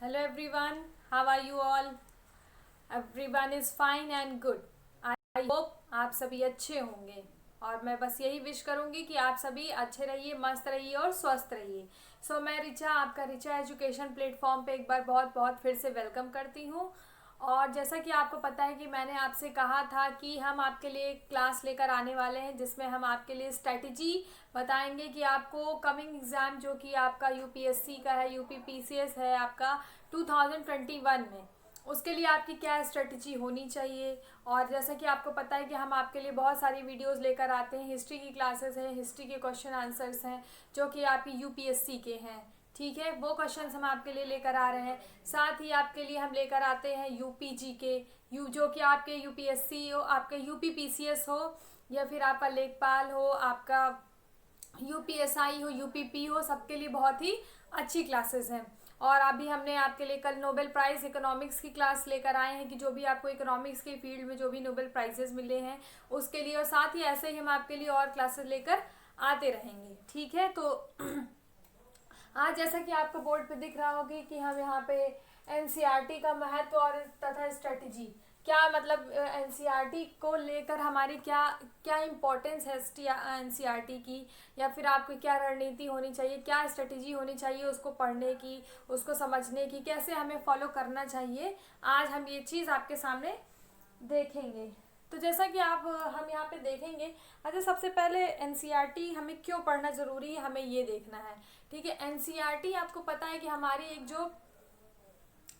Hello everyone, how are you all? Everyone is fine and good. I hope आप सभी अच्छे होंगे और मैं बस यही विश करूंगी कि आप सभी अच्छे रहिए, मस्त रहिए और स्वस्थ रहिए। मैं रिचा, आपका रिचा एजुकेशन प्लेटफॉर्म पे एक बार बहुत बहुत फिर से वेलकम करती हूँ। और जैसा कि आपको पता है कि मैंने आपसे कहा था कि हम आपके लिए एक क्लास लेकर आने वाले हैं जिसमें हम आपके लिए स्ट्रेटजी बताएंगे कि आपको कमिंग एग्ज़ाम जो कि आपका यूपीएससी का है, यूपी पीसीएस है आपका 2021 में, उसके लिए आपकी क्या स्ट्रेटजी होनी चाहिए। और जैसा कि आपको पता है कि हम आपके लिए बहुत सारी वीडियोस लेकर आते हैं, हिस्ट्री की क्लासेस हैं, हिस्ट्री के क्वेश्चन आंसर्स हैं जो कि आपकी यूपीएससी के हैं। ठीक है, वो क्वेश्चंस हम आपके लिए लेकर आ रहे हैं। साथ ही आपके लिए हम लेकर आते हैं यूपीजी के जो कि आपके यूपीएससी हो, आपके यूपी पीसीएस हो, या फिर आपका लेखपाल हो, आपका यूपीएसआई हो, यूपीपी हो, सबके लिए बहुत ही अच्छी क्लासेस हैं। और अभी हमने आपके लिए कल नोबेल प्राइज़ इकोनॉमिक्स की क्लास लेकर आए हैं कि जो भी आपको इकोनॉमिक्स के फील्ड में जो भी नोबेल प्राइजेस मिले हैं उसके लिए, और साथ ही ऐसे ही हम आपके लिए और क्लासेस लेकर आते रहेंगे। ठीक है, तो आज जैसा कि आपको बोर्ड पे दिख रहा होगी कि हम यहाँ पे एनसीईआरटी का महत्व और तथा स्ट्रेटजी क्या, मतलब एनसीईआरटी को लेकर हमारी क्या क्या इम्पोर्टेंस है एनसीईआरटी की, या फिर आपकी क्या रणनीति होनी चाहिए, क्या स्ट्रेटजी होनी चाहिए उसको पढ़ने की, उसको समझने की, कैसे हमें फॉलो करना चाहिए। आज हम ये चीज़ आपके सामने देखेंगे। तो जैसा कि आप हम यहाँ पे देखेंगे, अच्छा सबसे पहले एनसीईआरटी हमें क्यों पढ़ना ज़रूरी है, हमें ये देखना है। ठीक है, एनसीईआरटी आपको पता है कि हमारी एक जो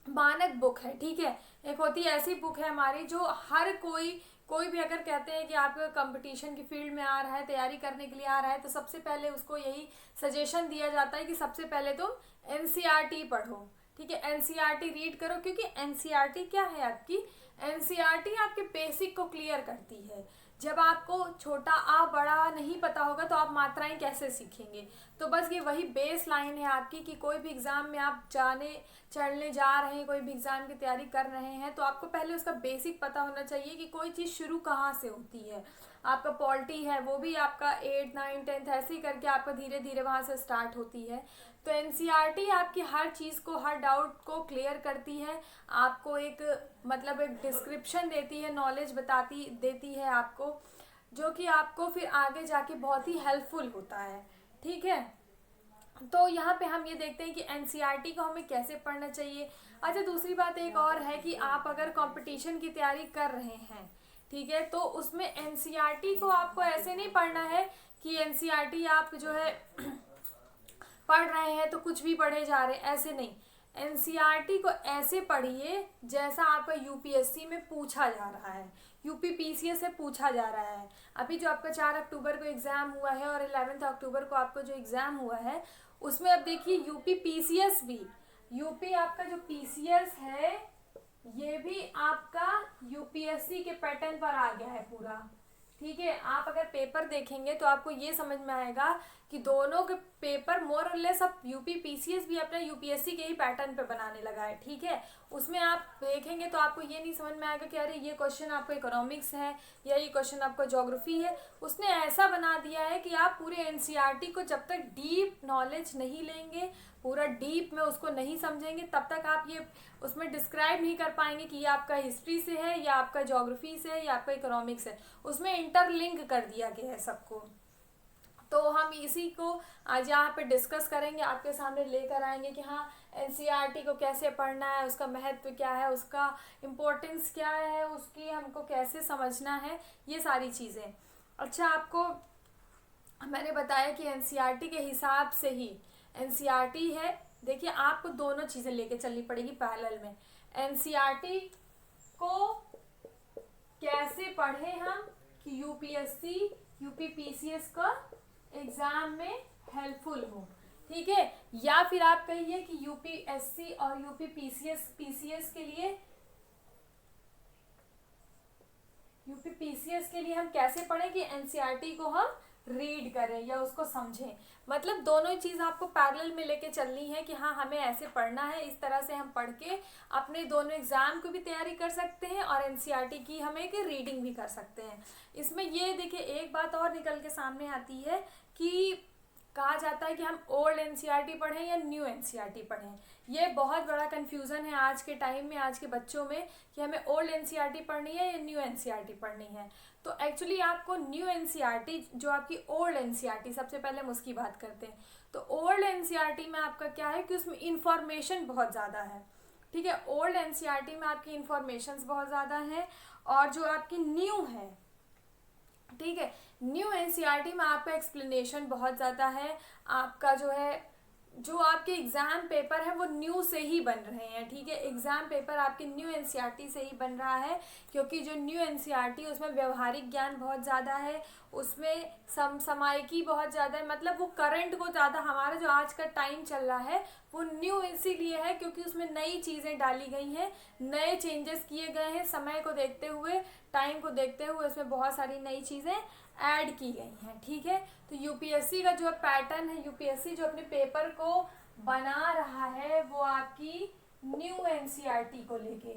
मानक बुक है, ठीक है, एक होती है ऐसी बुक है हमारी जो हर कोई भी अगर कहते हैं कि आपका कंपटीशन की फील्ड में आ रहा है, तैयारी करने के लिए आ रहा है, तो सबसे पहले उसको यही सजेशन दिया जाता है कि सबसे पहले तुम एनसीईआरटी पढ़ो। ठीक है, एनसीईआरटी रीड करो, क्योंकि एनसीईआरटी क्या है आपकी, एनसीईआरटी आपके बेसिक को क्लियर करती है। जब आपको छोटा आ बड़ा नहीं पता होगा तो आप मात्राएं कैसे सीखेंगे। तो बस ये वही बेस लाइन है आपकी कि कोई भी एग्ज़ाम में आप चढ़ने जा रहे हैं, कोई भी एग्ज़ाम की तैयारी कर रहे हैं, तो आपको पहले उसका बेसिक पता होना चाहिए कि कोई चीज़ शुरू कहाँ से होती है। आपका पॉलिटी है वो भी आपका 8 9 10 ऐसे ही करके आपका धीरे धीरे वहाँ से स्टार्ट होती है। तो एनसीईआरटी आपकी हर चीज़ को, हर डाउट को क्लियर करती है, आपको एक मतलब एक डिस्क्रिप्शन देती है, नॉलेज बताती देती है आपको, जो कि आपको फिर आगे जाके बहुत ही हेल्पफुल होता है। ठीक है, तो यहाँ पे हम ये देखते हैं कि एनसीईआरटी को हमें कैसे पढ़ना चाहिए। अच्छा, दूसरी बात एक और है कि आप अगर कंपटीशन की तैयारी कर रहे हैं, ठीक है, तो उसमें एनसीईआरटी को आपको ऐसे नहीं पढ़ना है कि एनसीईआरटी आप जो है पढ़ रहे हैं तो कुछ भी पढ़े जा रहे हैं, ऐसे नहीं। एनसीईआरटी को ऐसे पढ़िए जैसा आपका यूपीएससी में पूछा जा रहा है, यूपी पीसीएस से पूछा जा रहा है। अभी जो आपका 4 अक्टूबर को एग्ज़ाम हुआ है और 11 अक्टूबर को आपको जो एग्ज़ाम हुआ है उसमें अब देखिए यूपी पीसीएस भी, यूपी आपका जो पीसीएस है ये भी आपका यूपीएससी के पैटर्न पर आ गया है पूरा। ठीक है, आप अगर पेपर देखेंगे तो आपको ये समझ में आएगा कि दोनों के पेपर मोर और लेस अब यूपी पीसीएस भी अपना यूपीएससी के ही पैटर्न पे बनाने लगा है। ठीक है, उसमें आप देखेंगे तो आपको ये नहीं समझ में आएगा कि अरे ये क्वेश्चन आपको इकोनॉमिक्स है या ये क्वेश्चन आपको ज्योग्राफी है। उसने ऐसा बना दिया है कि आप पूरे एनसीईआरटी को जब तक डीप नॉलेज नहीं लेंगे, पूरा डीप में उसको नहीं समझेंगे, तब तक आप ये उसमें डिस्क्राइब नहीं कर पाएंगे कि ये आपका हिस्ट्री से है या आपका ज्योग्राफी से है या आपका इकोनॉमिक्स है। उसमें इंटरलिंक कर दिया गया है सबको। तो हम इसी को आज यहाँ पे डिस्कस करेंगे, आपके सामने लेकर आएंगे कि हाँ एनसीईआरटी को कैसे पढ़ना है, उसका महत्व क्या है, उसका इम्पोर्टेंस क्या है, उसकी हमको कैसे समझना है, ये सारी चीज़ें। अच्छा, आपको मैंने बताया कि एनसीईआरटी के हिसाब से ही एनसीईआरटी है। देखिए, आपको दोनों चीज़ें लेके चलनी पड़ेगी पैरेलल में। एनसीईआरटी को कैसे पढ़ें हम कि यूपीएससी यूपी पीसीएस का एग्ज़ाम में हेल्पफुल हो। ठीक है, या फिर आप कहिए कि यूपीएससी और यूपी पीसीएस के लिए, यूपी पीसीएस के लिए हम कैसे पढ़ें कि एनसीईआरटी को हम रीड करें या उसको समझें। मतलब दोनों ही चीज़ आपको पैरेलल में लेके चलनी है कि हाँ हमें ऐसे पढ़ना है, इस तरह से हम पढ़ के अपने दोनों एग्ज़ाम की भी तैयारी कर सकते हैं और एनसीईआरटी की हम एक रीडिंग भी कर सकते हैं। इसमें ये देखिए एक बात और निकल के सामने आती है कि कहा जाता है कि हम ओल्ड एनसीईआरटी पढ़ें या न्यू एनसीईआरटी पढ़ें। ये बहुत बड़ा कन्फ्यूज़न है आज के टाइम में, आज के बच्चों में, कि हमें ओल्ड एनसीईआरटी पढ़नी है या न्यू एनसीईआरटी पढ़नी है। तो एक्चुअली आपको न्यू एनसीईआरटी, जो आपकी ओल्ड एनसीईआरटी, सबसे पहले हम उसकी बात करते हैं। तो ओल्ड एनसीईआरटी में आपका क्या है कि उसमें इंफॉर्मेशन बहुत ज़्यादा है, ठीक है। ओल्ड एनसीईआरटी में आपकी इंफॉर्मेशन बहुत ज़्यादा है। और जो आपकी न्यू है, ठीक है, न्यू एनसीईआरटी में आपका एक्सप्लेनेशन बहुत ज़्यादा है। आपका जो है, जो आपके एग्ज़ाम पेपर है वो न्यू से ही बन रहे हैं, ठीक है। एग्ज़ाम पेपर आपके न्यू एनसीईआरटी से ही बन रहा है, क्योंकि जो न्यू एनसीईआरटी उसमें व्यवहारिक ज्ञान बहुत ज़्यादा है, उसमें समसामयिकी बहुत ज़्यादा है, मतलब वो करंट को ज़्यादा, हमारा जो आज का टाइम चल रहा है वो न्यू इसीलिए है क्योंकि उसमें नई चीज़ें डाली गई हैं, नए चेंजेस किए गए हैं, समय को देखते हुए, टाइम को देखते हुए उसमें बहुत सारी नई चीज़ें ऐड की गई हैं, ठीक है। तो यूपीएससी का जो पैटर्न है, यूपीएससी जो अपने पेपर को बना रहा है वो आपकी न्यू एनसीईआरटी को लेके,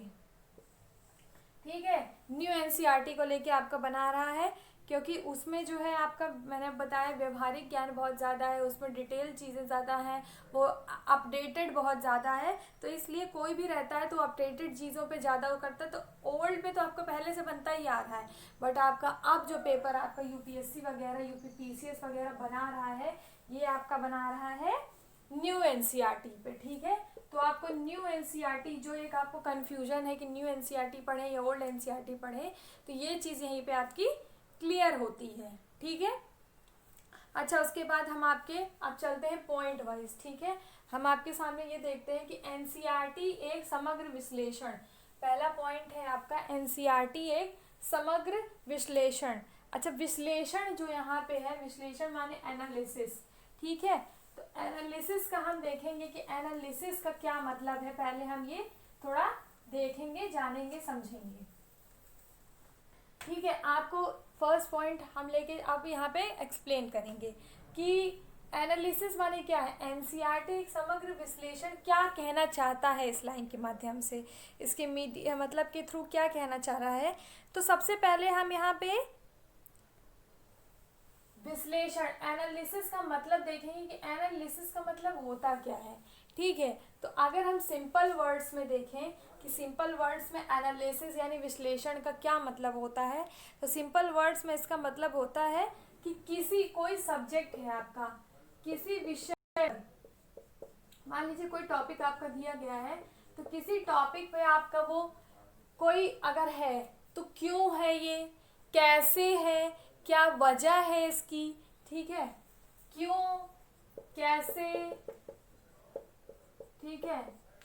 ठीक है, न्यू एनसीईआरटी को लेके आपका बना रहा है, क्योंकि उसमें जो है आपका, मैंने बताया, व्यवहारिक ज्ञान बहुत ज़्यादा है, उसमें डिटेल चीज़ें ज़्यादा हैं, वो अपडेटेड बहुत ज़्यादा है। तो इसलिए कोई भी रहता है तो अपडेटेड चीज़ों पे ज़्यादा वो करता है। तो ओल्ड पे तो आपका पहले से बनता ही आ रहा है, बट आपका अब जो पेपर आपका यूपीएससी वगैरह, यूपीपीसीएस वगैरह बना रहा है, ये आपका बना रहा है न्यू एनसीईआरटी पे, ठीक है। तो आपको न्यू एनसीईआरटी, जो एक आपको कन्फ्यूजन है कि न्यू एनसीईआरटी पढ़ें या ओल्ड एनसीईआरटी पढ़ें, तो ये चीज़ यहीं पे आपकी क्लियर होती है, ठीक है। अच्छा, उसके बाद हम आपके अब चलते हैं पॉइंट वाइज, ठीक है। हम आपके सामने ये देखते हैं कि एनसीईआरटी एक समग्र विश्लेषण, पहला पॉइंट है आपका एनसीईआरटी एक समग्र विश्लेषण। अच्छा, विश्लेषण जो यहाँ पे है, विश्लेषण माने एनालिसिस, ठीक है। तो एनालिसिस का हम देखेंगे कि एनालिसिस का क्या मतलब है, पहले हम ये थोड़ा देखेंगे, जानेंगे, समझेंगे, ठीक है। आपको फर्स्ट पॉइंट हम लेके आप यहाँ पे एक्सप्लेन करेंगे कि एनालिसिस माने क्या है। एनसीईआरटी एक समग्र विश्लेषण क्या कहना चाहता है इस लाइन के माध्यम से, इसके मीडिया मतलब के थ्रू क्या कहना चाह रहा है। तो सबसे पहले हम यहाँ पे विश्लेषण, एनालिसिस का मतलब देखेंगे कि एनालिसिस का मतलब होता क्या है, ठीक है। तो अगर हम सिंपल वर्ड्स में देखें कि सिंपल वर्ड्स में एनालिसिस यानी विश्लेषण का क्या मतलब होता है, तो सिंपल वर्ड्स में इसका मतलब होता है कि किसी, कोई सब्जेक्ट है आपका, किसी विषय, मान लीजिए कोई टॉपिक आपका दिया गया है, तो किसी टॉपिक पे आपका वो कोई अगर है तो क्यों है, ये कैसे है, क्या वजह है इसकी, ठीक है, क्यों, कैसे, ठीक है,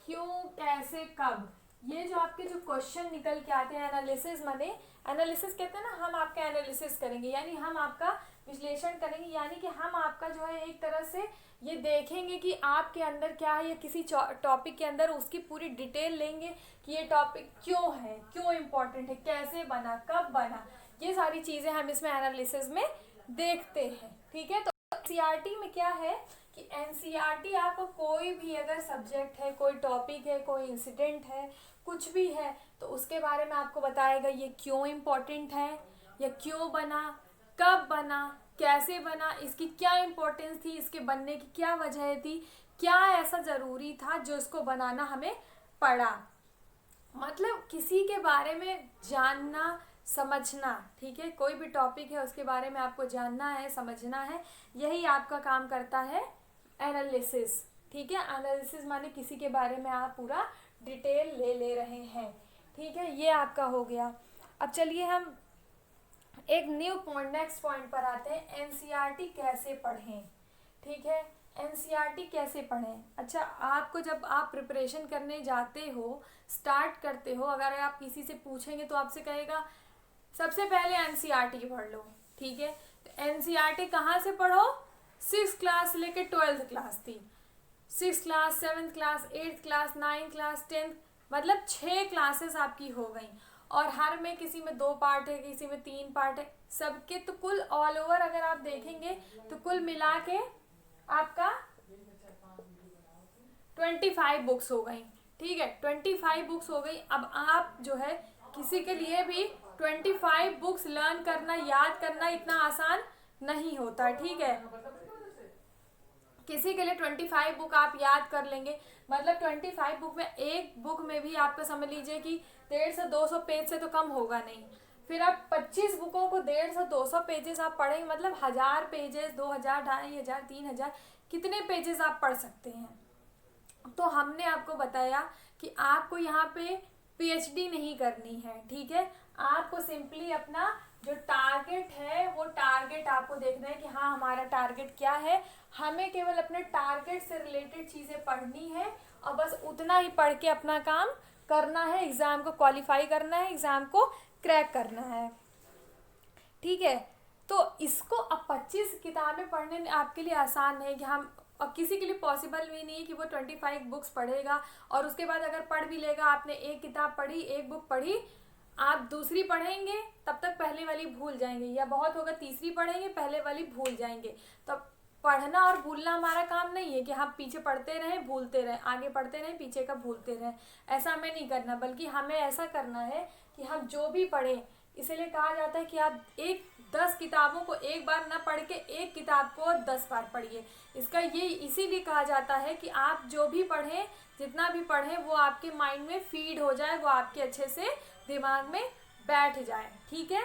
क्यों, कैसे, कब, ये जो आपके जो क्वेश्चन निकल के आते हैं, एनालिसिस माने, एनालिसिस कहते हैं ना, हम आपका एनालिसिस करेंगे यानी हम आपका विश्लेषण करेंगे, यानी कि हम आपका जो है एक तरह से ये देखेंगे कि आपके अंदर क्या है, या किसी टॉपिक के अंदर उसकी पूरी डिटेल लेंगे कि ये टॉपिक क्यों है, क्यों इम्पोर्टेंट है, कैसे बना, कब बना, ये सारी चीज़ें हम इसमें एनालिसिस में देखते हैं, ठीक है। तो एनसीईआरटी में क्या है कि एनसीईआरटी आपको कोई भी अगर सब्जेक्ट है, कोई टॉपिक है, कोई इंसिडेंट है, कुछ भी है, तो उसके बारे में आपको बताएगा ये क्यों इम्पोर्टेंट है, या क्यों बना, कब बना, कैसे बना, इसकी क्या इम्पोर्टेंस थी, इसके बनने की क्या वजह थी, क्या ऐसा ज़रूरी था जो इसको बनाना हमें पड़ा, मतलब किसी के बारे में जानना, समझना, ठीक है। कोई भी टॉपिक है उसके बारे में आपको जानना है, समझना है, यही आपका काम करता है एनालिसिस, ठीक है। एनालिसिस माने किसी के बारे में आप पूरा डिटेल ले रहे हैं, ठीक है, ये आपका हो गया। अब चलिए हम एक न्यू पॉइंट, नेक्स्ट पॉइंट पर आते हैं, एनसीईआरटी कैसे पढ़ें, ठीक है। एनसीईआरटी कैसे पढ़ें। अच्छा, आपको जब आप प्रिपरेशन करने जाते हो, स्टार्ट करते हो, अगर आप किसी से पूछेंगे तो आपसे कहेगा सबसे पहले एनसीईआरटी पढ़ लो, ठीक है। तो एनसीईआरटी कहाँ से पढ़ो, 6th क्लास लेके 12th क्लास थी, 6th class, 7th class, 8th class, 9th class, 10th, मतलब 6 क्लासेस आपकी हो गई, और हर में किसी में 2 पार्ट है, किसी में 3 पार्ट है, सबके तो कुल ऑल ओवर अगर आप देखेंगे तो कुल मिला के आपका 25 बुक्स हो गई, ठीक है, 25 बुक्स हो गई। अब आप जो है किसी के लिए भी 25 बुक्स लर्न करना, याद करना इतना आसान नहीं होता, ठीक है। किसी के लिए 25 बुक आप याद कर लेंगे, मतलब 25 बुक में एक बुक में भी आपको समझ लीजिए कि 150 से 200 पेज से तो कम होगा नहीं। फिर आप 25 बुकों को 150 से 200 पेजेस आप पढ़ेंगे, मतलब 1000 पेजेस, 2000, 2500, 3000, कितने पेजेस आप पढ़ सकते हैं। तो हमने आपको बताया कि आपको यहाँ पे पीएचडी नहीं करनी है, ठीक है। आपको सिंपली अपना जो टारगेट है वो टारगेट आपको देखना है कि हाँ हमारा टारगेट क्या है। हमें केवल अपने टारगेट से रिलेटेड चीज़ें पढ़नी है और बस उतना ही पढ़ के अपना काम करना है, एग्ज़ाम को क्वालिफाई करना है, एग्ज़ाम को क्रैक करना है, ठीक है। तो इसको अब 25 किताबें पढ़ने आपके लिए आसान है कि हम, और किसी के लिए पॉसिबल भी नहीं है कि वो 25 बुक्स पढ़ेगा और उसके बाद अगर पढ़ भी लेगा, आपने एक किताब पढ़ी, एक बुक पढ़ी, आप दूसरी पढ़ेंगे तब तक पहले वाली भूल जाएंगे, या बहुत होगा तीसरी पढ़ेंगे पहले वाली भूल जाएंगे। तो पढ़ना और भूलना हमारा काम नहीं है कि हम पीछे पढ़ते रहें भूलते रहें, आगे पढ़ते रहें पीछे का भूलते रहें, ऐसा हमें नहीं करना, बल्कि हमें ऐसा करना है कि हम जो भी पढ़ें, इसीलिए कहा जाता है कि आप 10 किताबों को एक बार ना पढ़ के एक किताब को 10 बार पढ़िए। इसका ये इसीलिए कहा जाता है कि आप जो भी पढ़ें, जितना भी पढ़ें, वो आपके माइंड में फीड हो जाए, वो आपके अच्छे से दिमाग में बैठ जाए, ठीक है।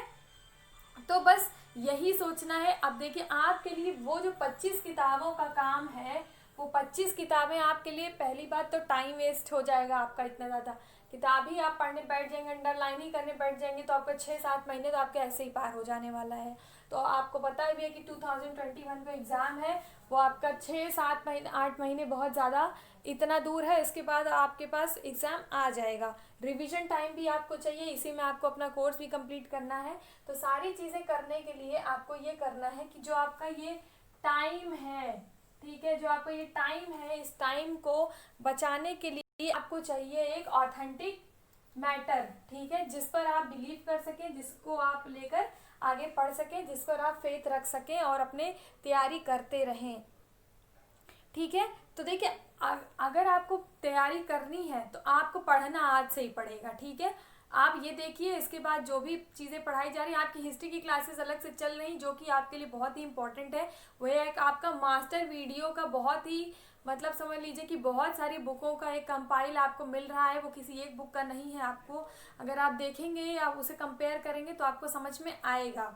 तो बस यही सोचना है। अब देखिए आपके लिए वो जो 25 किताबों का काम है, वो 25 किताबें आपके लिए, पहली बात तो टाइम वेस्ट हो जाएगा आपका, इतना ज़्यादा किताब ही आप पढ़ने बैठ जाएंगे, अंडरलाइन ही करने बैठ जाएंगे, तो आपका 6-7 महीने तो आपके ऐसे ही पार हो जाने वाला है। तो आपको पता भी है कि 2021 का एग्ज़ाम है, वो आपका 6-7 महीने, 8 महीने बहुत ज़्यादा इतना दूर है, इसके बाद आपके पास एग्ज़ाम आ जाएगा। रिवीजन टाइम भी आपको चाहिए, इसी में आपको अपना कोर्स भी कंप्लीट करना है। तो सारी चीज़ें करने के लिए आपको ये करना है कि जो आपका ये टाइम है, ठीक है, जो आपका ये टाइम है, इस टाइम को बचाने के लिए आपको चाहिए एक ऑथेंटिक मैटर, ठीक है, जिस पर आप बिलीव कर सकें, जिसको आप लेकर आगे पढ़ सकें, जिस पर आप फेथ रख सकें और अपने तैयारी करते रहें, ठीक है। तो देखिए अगर आपको तैयारी करनी है तो आपको पढ़ना आज से ही पड़ेगा, ठीक है। आप ये देखिए, इसके बाद जो भी चीज़ें पढ़ाई जा रही हैं, आपकी हिस्ट्री की क्लासेस अलग से चल रही, जो कि आपके लिए बहुत ही इंपॉर्टेंट है। वो एक आपका मास्टर वीडियो का बहुत ही, मतलब समझ लीजिए कि बहुत सारी बुकों का एक कंपाइल आपको मिल रहा है, वो किसी एक बुक का नहीं है। आपको अगर आप देखेंगे या उसे कंपेयर करेंगे तो आपको समझ में आएगा,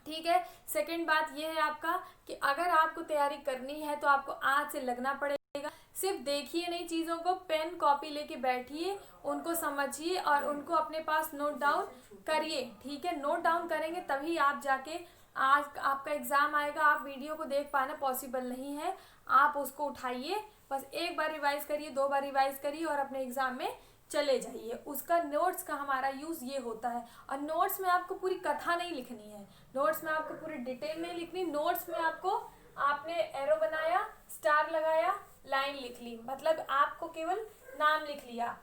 ठीक है। सेकंड बात ये है आपका कि अगर आपको तैयारी करनी है तो आपको आज से लगना पड़ेगा। सिर्फ देखिए नहीं चीज़ों को, पेन कॉपी लेके बैठिए, उनको समझिए और उनको अपने पास नोट डाउन करिए, ठीक है। नोट डाउन करेंगे तभी आप जाके आज आपका एग्ज़ाम आएगा। आप वीडियो को देख पाना पॉसिबल नहीं है, आप उसको उठाइए, बस एक बार रिवाइज करिए, 2 बार रिवाइज करिए और अपने एग्ज़ाम में चले जाइए। उसका नोट्स का हमारा यूज़ ये होता है। और नोट्स में आपको पूरी कथा नहीं लिखनी है, नोट्स में आपको पूरी डिटेल नहीं लिखनी। नोट्स में आपको, आपने एरो बनाया, स्टार लगाया, लाइन लिख ली, मतलब आपको केवल नाम लिख लिया।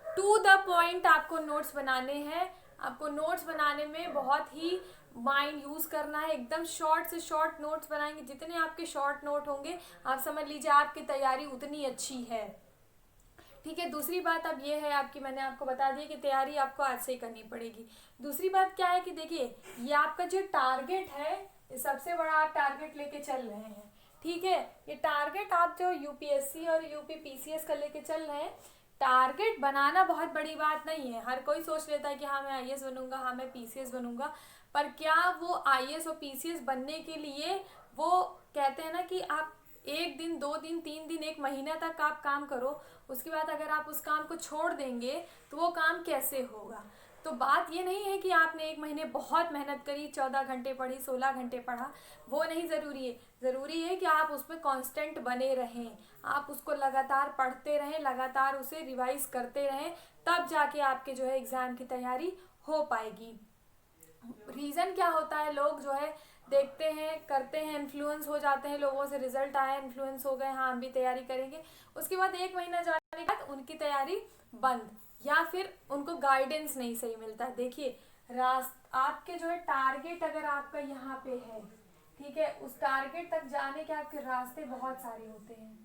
टू द पॉइंट आपको नोट्स बनाने हैं। आपको नोट्स बनाने में बहुत ही माइंड यूज़ करना है, एकदम शॉर्ट से शॉर्ट नोट्स बनाएंगे। जितने आपके शॉर्ट नोट होंगे, आप समझ लीजिए आपकी तैयारी उतनी अच्छी है, ठीक है। दूसरी बात अब ये है आपकी, मैंने आपको बता दिया कि तैयारी आपको आज से ही करनी पड़ेगी। दूसरी बात क्या है कि देखिए ये आपका जो टारगेट है, ये सबसे बड़ा आप टारगेट लेके चल रहे हैं, ठीक है। ये टारगेट आप जो यूपीएससी और यूपी पीसीएस का लेके चल रहे हैं, टारगेट बनाना बहुत बड़ी बात नहीं है। हर कोई सोच लेता है कि हाँ मैं आईएएस बनूंगा, हाँ मैं पीसीएस बनूंगा, पर क्या वो आईएएस और पीसीएस बनने के लिए, वो कहते हैं ना कि आप 1 दिन, 2 दिन, 3 दिन, 1 महीना तक आप काम करो, उसके बाद अगर आप उस काम को छोड़ देंगे तो वो काम कैसे होगा। तो बात ये नहीं है कि आपने 1 महीने बहुत मेहनत करी, 14 घंटे पढ़ी, 16 घंटे पढ़ा, वो नहीं ज़रूरी है। ज़रूरी है कि आप उसमें कांस्टेंट बने रहें, आप उसको लगातार पढ़ते रहें, लगातार उसे रिवाइज करते रहें, तब जाके आपके जो है एग्ज़ाम की तैयारी हो पाएगी। रीज़न क्या होता है, लोग जो है देखते हैं, करते हैं, इन्फ्लुएंस हो जाते हैं लोगों से, रिजल्ट आया, इन्फ्लुएंस हो गए, हाँ हम भी तैयारी करेंगे, उसके बाद 1 महीना जाने के बाद उनकी तैयारी बंद, या फिर उनको गाइडेंस नहीं सही मिलता। देखिए आपके जो है टारगेट अगर आपका यहाँ पे है, ठीक है, उस टारगेट तक जाने के आपके रास्ते बहुत सारे होते हैं।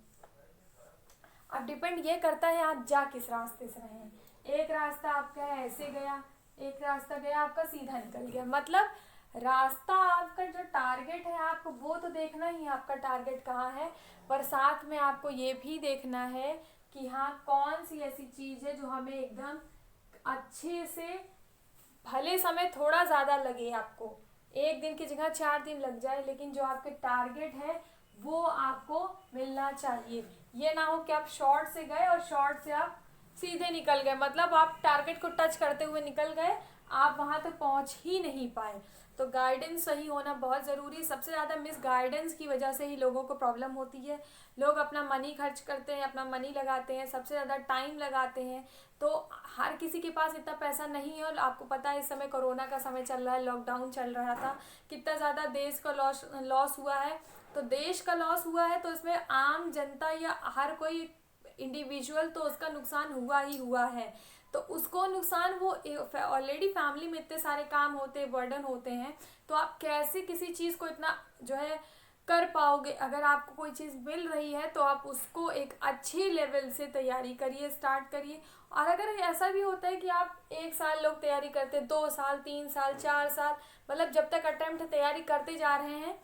अब डिपेंड ये करता है आप जा किस रास्ते से रहे हैं। एक रास्ता आपका ऐसे गया, एक रास्ता गया आपका सीधा निकल गया, मतलब रास्ता, आपका जो टारगेट है आपको वो तो देखना ही है, आपका टारगेट कहाँ है, पर साथ में आपको ये भी देखना है कि हाँ कौन सी ऐसी चीज़ है जो हमें एकदम अच्छे से, भले समय थोड़ा ज़्यादा लगे आपको, एक दिन की जगह 4 दिन लग जाए, लेकिन जो आपके टारगेट है वो आपको मिलना चाहिए। ये ना हो कि आप शॉर्ट से गए और शॉर्ट से आप सीधे निकल गए, मतलब आप टारगेट को टच करते हुए निकल गए, आप वहाँ तक पहुँच ही नहीं पाए। तो गाइडेंस सही होना बहुत ज़रूरी है। सबसे ज़्यादा मिस गाइडेंस की वजह से ही लोगों को प्रॉब्लम होती है। लोग अपना मनी खर्च करते हैं, अपना मनी लगाते हैं, सबसे ज़्यादा टाइम लगाते हैं। तो हर किसी के पास इतना पैसा नहीं है, और आपको पता है इस समय कोरोना का समय चल रहा है, लॉकडाउन चल रहा था, कितना ज़्यादा देश का लॉस हुआ है। तो देश का लॉस हुआ है तो इसमें आम जनता या हर कोई इंडिविजुअल तो उसका नुकसान हुआ ही हुआ है। तो उसको नुकसान, वो ऑलरेडी फैमिली में इतने सारे काम होते हैं, बर्डन होते हैं, तो आप कैसे किसी चीज़ को इतना जो है कर पाओगे। अगर आपको कोई चीज़ मिल रही है तो आप उसको एक अच्छी लेवल से तैयारी करिए, स्टार्ट करिए। और अगर ऐसा भी होता है कि आप 1 साल लोग तैयारी करते हैं, 2 साल, 3 साल, 4 साल, मतलब जब तक अटेम्प्ट तैयारी करते जा रहे हैं,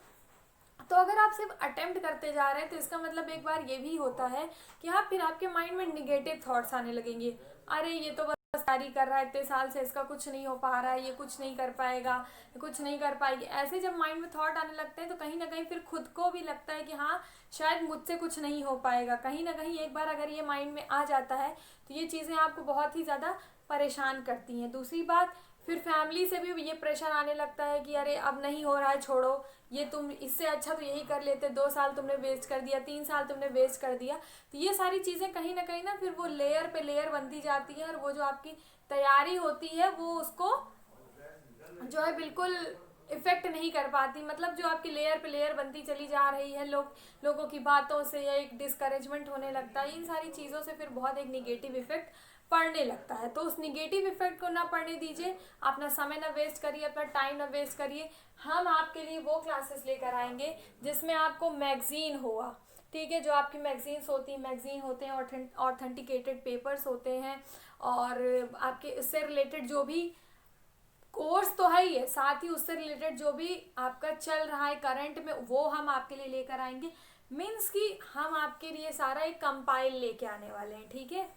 तो अगर आप सिर्फ अटेम्प्ट करते जा रहे हैं तो इसका मतलब एक बार ये भी होता है कि हाँ फिर आपके माइंड में निगेटिव थॉट्स आने लगेंगे। अरे ये तो बस तैयारी कर रहा है इतने साल से, इसका कुछ नहीं हो पा रहा है, ये कुछ नहीं कर पाएगा, ये कुछ नहीं कर पाएगी। ऐसे जब माइंड में थॉट आने लगते हैं तो कहीं ना कहीं फिर खुद को भी लगता है कि हाँ शायद मुझसे कुछ नहीं हो पाएगा। कहीं ना कहीं एक बार अगर ये माइंड में आ जाता है तो ये चीज़ें आपको बहुत ही ज़्यादा परेशान करती हैं। दूसरी बात, फिर फैमिली से भी ये प्रेशर आने लगता है कि अरे अब नहीं हो रहा है, छोड़ो, ये तुम इससे अच्छा तो यही कर लेते, 2 साल तुमने वेस्ट कर दिया, 3 साल तुमने वेस्ट कर दिया। तो ये सारी चीज़ें कहीं ना फिर वो लेयर पे लेयर बनती जाती है, और वो जो आपकी तैयारी होती है वो उसको जो है बिल्कुल इफेक्ट नहीं कर पाती। मतलब जो आपकी लेयर पे लेयर बनती चली जा रही है, लोगों की बातों से या एक डिस्करेजमेंट होने लगता है, इन सारी चीज़ों से फिर बहुत एक निगेटिव इफेक्ट पड़ने लगता है। तो उस निगेटिव इफेक्ट को ना पड़ने दीजिए, अपना समय ना वेस्ट करिए, अपना टाइम ना वेस्ट करिए। हम आपके लिए वो क्लासेस लेकर आएंगे जिसमें आपको मैगजीन हुआ, ठीक है, जो आपकी मैगजीन्स होती हैं, मैगजीन होते हैं, ऑथेंटिकेटेड पेपर्स होते हैं, और आपके इससे रिलेटेड जो भी कोर्स तो है ही है, साथ ही उससे रिलेटेड जो भी आपका चल रहा है करंट में वो हम आपके लिए लेकर आएंगे। मीन्स कि हम आपके लिए सारा एक कंपाइल लेके आने वाले हैं, ठीक है।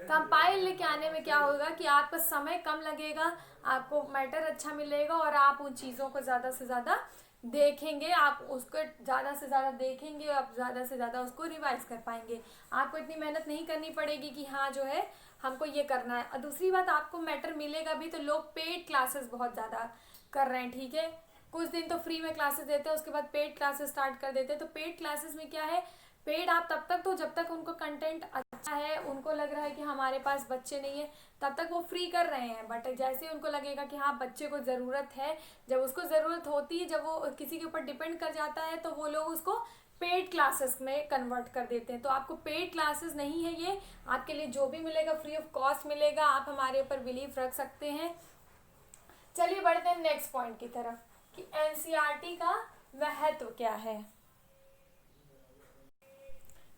कंपाइल लेके आने में क्या होगा कि आपका समय कम लगेगा, आपको मैटर अच्छा मिलेगा, और आप उन चीज़ों को ज़्यादा से ज़्यादा देखेंगे, आप उसको ज़्यादा से ज़्यादा देखेंगे, आप ज़्यादा से ज़्यादा उसको रिवाइज कर पाएंगे। आपको इतनी मेहनत नहीं करनी पड़ेगी कि हाँ जो है हमको ये करना है। और दूसरी बात, आपको मैटर मिलेगा भी, तो लोग पेड क्लासेस बहुत ज़्यादा कर रहे हैं, ठीक है। कुछ दिन तो फ्री में क्लासेस देते हैं, उसके बाद पेड क्लासेस स्टार्ट कर देते हैं। तो पेड क्लासेस में क्या है, पेड आप तब तक, तो जब तक उनको कंटेंट अच्छा है, उनको लग रहा है कि हमारे पास बच्चे नहीं है, तब तक वो फ्री कर रहे हैं। बट जैसे ही उनको लगेगा कि हाँ बच्चे को ज़रूरत है, जब उसको ज़रूरत होती है, जब वो किसी के ऊपर डिपेंड कर जाता है, तो वो लोग उसको पेड क्लासेस में कन्वर्ट कर देते हैं। तो आपको पेड क्लासेस नहीं है ये, आपके लिए जो भी मिलेगा फ्री ऑफ कॉस्ट मिलेगा, आप हमारे ऊपर बिलीव रख सकते हैं। चलिए बढ़ते हैं नेक्स्ट पॉइंट की तरफ कि एनसीईआरटी का महत्व क्या है।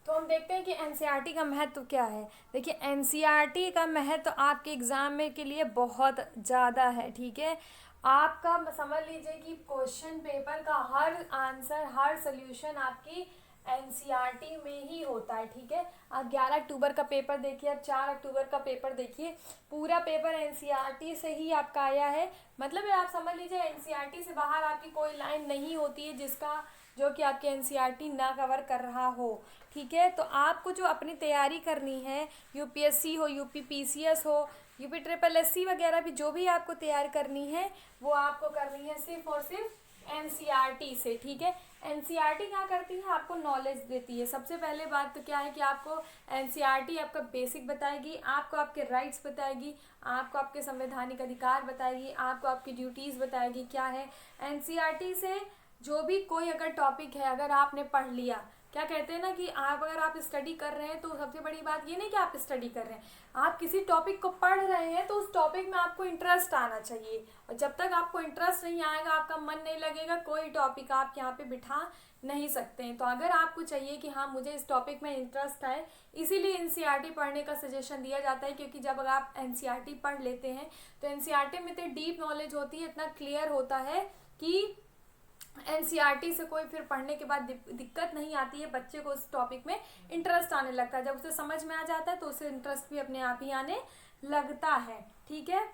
तो हम देखते हैं कि एनसीईआरटी का महत्व क्या है। देखिए एनसीईआरटी का महत्व आपके एग्ज़ाम में के लिए बहुत ज़्यादा है, ठीक है। आपका समझ लीजिए कि क्वेश्चन पेपर का हर आंसर, हर सोल्यूशन आपकी एनसीईआरटी में ही होता है, ठीक है। आप 11 अक्टूबर का पेपर देखिए, आप 4 अक्टूबर का पेपर देखिए, पूरा पेपर एनसीईआरटी से ही आपका आया है। मतलब आप समझ लीजिए एनसीईआरटी से बाहर आपकी कोई लाइन नहीं होती है जिसका जो कि आपके एनसीईआरटी ना कवर कर रहा हो, ठीक है। तो आपको जो अपनी तैयारी करनी है, यूपीएससी हो, यूपी पीसीएस हो, यूपी ट्रिपल एससी वगैरह भी जो भी आपको तैयार करनी है, वो आपको करनी है सिर्फ और सिर्फ एनसीईआरटी से, ठीक है। एनसीईआरटी क्या करती है, आपको नॉलेज देती है। सबसे पहले बात तो क्या है कि आपको एनसीईआरटी आपका बेसिक बताएगी, आपको आपके राइट्स बताएगी, आपको आपके संवैधानिक अधिकार बताएगी, आपको आपकी ड्यूटीज़ बताएगी क्या है। एनसीईआरटी से जो भी कोई अगर टॉपिक है, अगर आपने पढ़ लिया क्या कहते हैं ना कि अगर आप स्टडी कर रहे हैं तो सबसे बड़ी बात ये नहीं कि आप स्टडी कर रहे हैं, आप किसी टॉपिक को पढ़ रहे हैं तो उस टॉपिक में आपको इंटरेस्ट आना चाहिए। और जब तक आपको इंटरेस्ट नहीं आएगा, आपका मन नहीं लगेगा, कोई टॉपिक आप यहाँ पे बिठा नहीं सकते हैं। तो अगर आपको चाहिए कि हाँ मुझे इस टॉपिक में इंटरेस्ट है, इसीलिए एनसीईआरटी पढ़ने का सजेशन दिया जाता है। क्योंकि जब अगर आप एनसीईआरटी पढ़ लेते हैं तो एनसीईआरटी में इतनी डीप नॉलेज होती है, इतना क्लियर होता है कि एनसीईआरटी से कोई फिर पढ़ने के बाद दिक्कत नहीं आती है। बच्चे को उस टॉपिक में इंटरेस्ट आने लगता है, जब उसे समझ में आ जाता है तो उसे इंटरेस्ट भी अपने आप ही आने लगता है। ठीक है,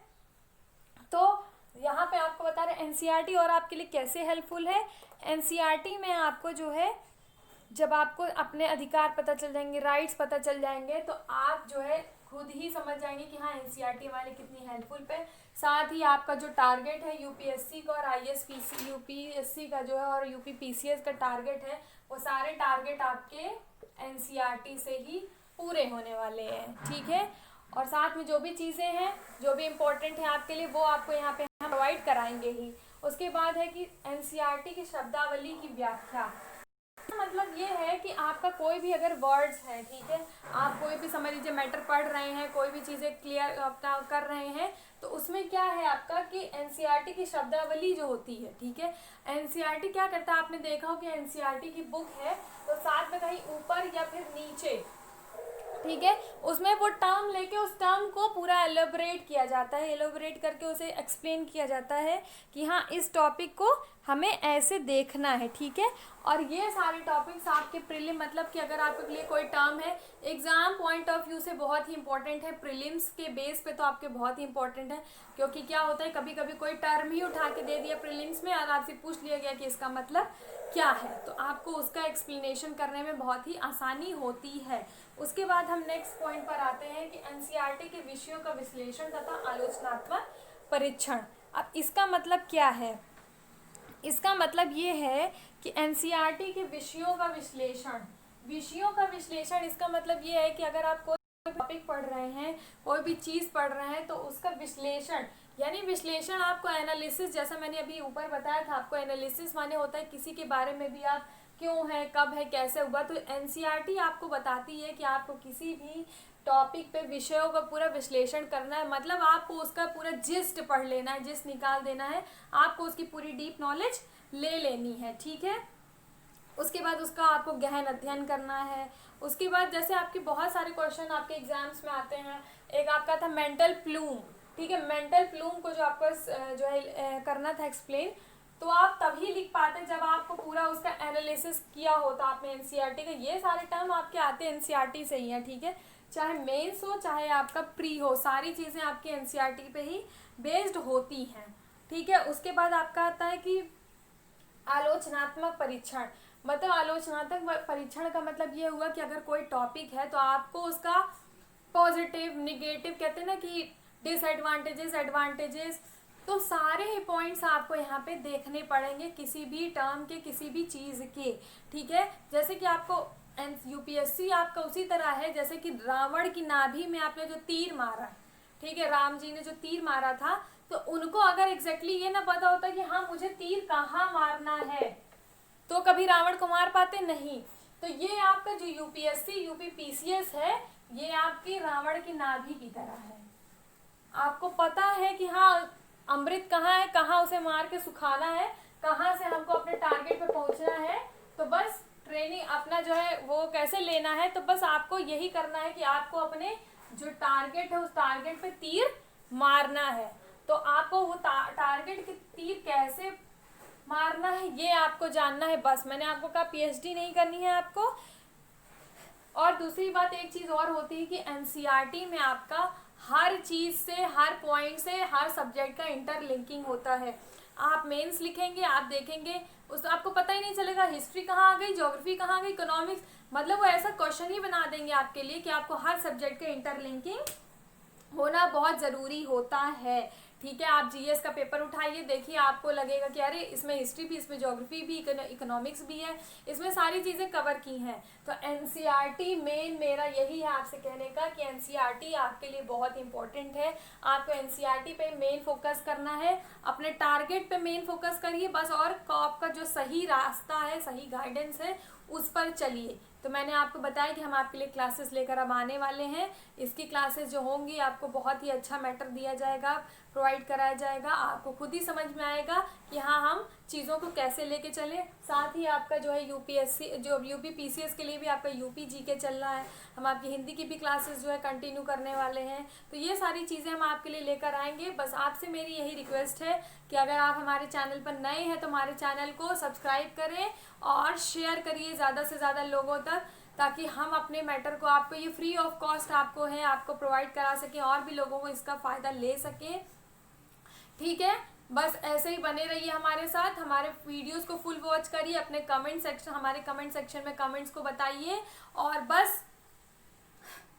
तो यहाँ पे आपको बता रहे हैं एनसीईआरटी और आपके लिए कैसे हेल्पफुल है। एनसीईआरटी में आपको जो है, जब आपको अपने अधिकार पता चल जाएंगे, राइट्स पता चल जाएंगे, तो आप जो है खुद ही समझ जाएंगे कि हाँ एनसीईआरटी हमारे कितनी हेल्पफुल है। साथ ही आपका जो टारगेट है यूपीएससी का और आईएएस यूपीएससी का जो है और यूपीपीसीएस का टारगेट है, वो सारे टारगेट आपके एनसीईआरटी से ही पूरे होने वाले हैं। ठीक है, और साथ में जो भी चीज़ें हैं, जो भी इम्पोर्टेंट है आपके लिए, वो आपको यहाँ पे हम प्रोवाइड कराएंगे ही। उसके बाद है कि एनसीईआरटी की शब्दावली की व्याख्या। मतलब ये है कि आपका कोई भी अगर वर्ड्स हैं, ठीक है, आप कोई भी समझ लीजिए मैटर पढ़ रहे हैं, कोई भी चीज़ें क्लियर अपना कर रहे हैं, तो उसमें क्या है आपका कि एनसीईआरटी की शब्दावली जो होती है, ठीक है, एनसीईआरटी क्या करता है, आपने देखा हो कि एनसीईआरटी की बुक है तो साथ में कहीं ऊपर या फिर नीचे, ठीक है, उसमें वो टर्म लेके उस टर्म को पूरा एलोबरेट किया जाता है, एलोबरेट करके उसे एक्सप्लेन किया जाता है कि हाँ इस टॉपिक को हमें ऐसे देखना है। ठीक है, और ये सारे टॉपिक्स आपके प्रीलिम, मतलब कि अगर आपके लिए कोई टर्म है एग्जाम पॉइंट ऑफ व्यू से बहुत ही इंपॉर्टेंट है, प्रीलिम्स के बेस पे तो आपके बहुत ही इंपॉर्टेंट है। क्योंकि क्या होता है, कभी कभी कोई टर्म ही उठा के दे दिया प्रीलिम्स में और आपसे पूछ लिया गया कि इसका मतलब क्या है, तो आपको उसका एक्सप्लेनेशन करने में बहुत ही आसानी होती है। उसके बाद हम नेक्स्ट पॉइंट पर आते हैं कि एनसीईआरटी के विषयों का विश्लेषण तथा आलोचनात्मक परीक्षण। अब इसका मतलब क्या है, इसका मतलब ये है कि एनसीईआरटी के विषयों का विश्लेषण, विषयों का विश्लेषण इसका मतलब ये है कि अगर आप कोई टॉपिक पढ़ रहे हैं, कोई भी चीज़ पढ़ रहे हैं, तो उसका विश्लेषण, यानी विश्लेषण आपको एनालिसिस, जैसा मैंने अभी ऊपर बताया था आपको, एनालिसिस माने होता है किसी के बारे में भी आप क्यों है, कब है, कैसे हुआ, तो एनसीईआरटी आपको बताती है कि आपको किसी भी टॉपिक पे विषयों का पूरा विश्लेषण करना है। मतलब आपको उसका पूरा जिस्ट पढ़ लेना है, जिस्ट निकाल देना है, आपको उसकी पूरी डीप नॉलेज ले लेनी है। ठीक है, उसके बाद उसका आपको गहन अध्ययन करना है। उसके बाद जैसे आपके बहुत सारे क्वेश्चन आपके एग्जाम्स में आते हैं, एक आपका था मेंटल प्लूम, ठीक है, मेंटल प्लूम को जो आपको जो है करना था एक्सप्लेन, तो आप तभी लिख पाते जब आपको पूरा उसका एनालिसिस किया होता आपने एनसीईआरटी का। ये सारे टर्म आपके आते हैं एनसीईआरटी से ही है, ठीक है, चाहे मेंस हो चाहे आपका प्री हो, सारी चीज़ें आपकी एनसीईआरटी पे ही बेस्ड होती हैं। ठीक है, उसके बाद आपका आता है कि आलोचनात्मक परीक्षण। मतलब आलोचनात्मक परीक्षण का मतलब ये हुआ कि अगर कोई टॉपिक है तो आपको उसका पॉजिटिव, निगेटिव, कहते हैं ना कि डिसएडवांटेजेस, एडवांटेजेस, तो सारे ही पॉइंट्स आपको यहाँ पे देखने पड़ेंगे किसी भी टर्म के, किसी भी चीज़ के। ठीक है, जैसे कि आपको यूपीएससी आपका उसी तरह है जैसे कि रावण की नाभि में आपने जो तीर मारा, ठीक है, राम जी ने जो तीर मारा था, तो उनको अगर एग्जैक्टली ये ना पता होता कि हाँ मुझे तीर कहाँ मारना है, तो कभी रावण को मार पाते नहीं। तो ये आपका जो यूपीएससी यूपीपीसीएस है, ये आपकी रावण की नाभि की तरह है। आपको पता है कि हाँ अमृत कहाँ है, कहाँ उसे मार के सुखाना है, कहाँ से हमको अपने टारगेट पे पहुंचना है, तो बस ट्रेनिंग अपना जो है वो कैसे लेना है, तो बस आपको यही करना है कि आपको अपने जो टारगेट है उस टारगेट पे तीर मारना है। तो आपको वो टारगेट के तीर कैसे मारना है ये आपको जानना है। बस मैंने आपको कहा पीएचडी नहीं करनी है आपको। और दूसरी बात एक चीज़ और होती है कि एनसीईआरटी में आपका हर चीज़ से, हर पॉइंट से, हर सब्जेक्ट का इंटरलिंकिंग होता है। आप मेंस लिखेंगे, आप देखेंगे उस आपको पता ही नहीं चलेगा हिस्ट्री कहाँ आ गई, ज्योग्राफी कहाँ आ गई, इकोनॉमिक्स, मतलब वो ऐसा क्वेश्चन ही बना देंगे आपके लिए कि आपको हर सब्जेक्ट का इंटरलिंकिंग होना बहुत ज़रूरी होता है। ठीक है, आप जीएस का पेपर उठाइए, देखिए आपको लगेगा कि अरे इसमें हिस्ट्री भी, इसमें ज्योग्राफी भी, इकोनॉमिक्स भी है, इसमें सारी चीज़ें कवर की हैं। तो एनसीईआरटी मेन मेरा यही है आपसे कहने का कि एनसीईआरटी आपके लिए बहुत इंपॉर्टेंट है। आपको एनसीईआरटी पे मेन फोकस करना है, अपने टारगेट पे मेन फोकस करिए बस, और आपका जो सही रास्ता है, सही गाइडेंस है, उस पर चलिए। तो मैंने आपको बताया कि हम आपके लिए क्लासेस लेकर अब आने वाले हैं। इसकी क्लासेस जो होंगी आपको बहुत ही अच्छा मैटर दिया जाएगा, प्रोवाइड कराया जाएगा। आपको खुद ही समझ में आएगा कि हाँ हम चीज़ों को कैसे लेके चलें। साथ ही आपका जो है यूपीएससी जो यूपी पीसीएस के लिए भी आपका यूपी जीके चल रहा है। हम आपकी हिंदी की भी क्लासेस जो है कंटिन्यू करने वाले हैं। तो ये सारी चीज़ें हम आपके लिए लेकर आएंगे। बस आपसे मेरी यही रिक्वेस्ट है कि अगर आप हमारे चैनल पर नए हैं तो हमारे चैनल को सब्सक्राइब करें और शेयर करिए ज़्यादा से ज़्यादा लोगों तक, ताकि हम अपने मैटर को आपको ये फ्री ऑफ कॉस्ट आपको है आपको प्रोवाइड करा सकें और भी लोगों को इसका फ़ायदा ले सकें। ठीक है, बस ऐसे ही बने रहिए हमारे साथ, हमारे वीडियोस को फुल वॉच करिए, अपने कमेंट सेक्शन हमारे कमेंट सेक्शन में कमेंट्स को बताइए और बस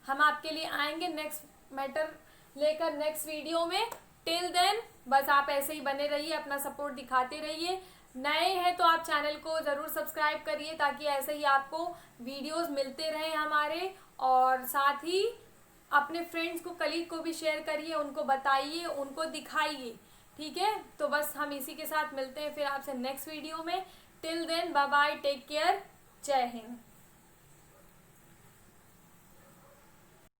हम आपके लिए आएंगे नेक्स्ट मैटर लेकर नेक्स्ट वीडियो में। टिल देन बस आप ऐसे ही बने रहिए, अपना सपोर्ट दिखाते रहिए। नए हैं तो आप चैनल को ज़रूर सब्सक्राइब करिए ताकि ऐसे ही आपको वीडियोस मिलते रहें हमारे। और साथ ही अपने फ्रेंड्स को कलीग को भी शेयर करिए, उनको बताइए, उनको दिखाइए। ठीक है, तो बस हम इसी के साथ मिलते हैं फिर आपसे नेक्स्ट वीडियो में। Till then bye bye, take care, जय हिंद।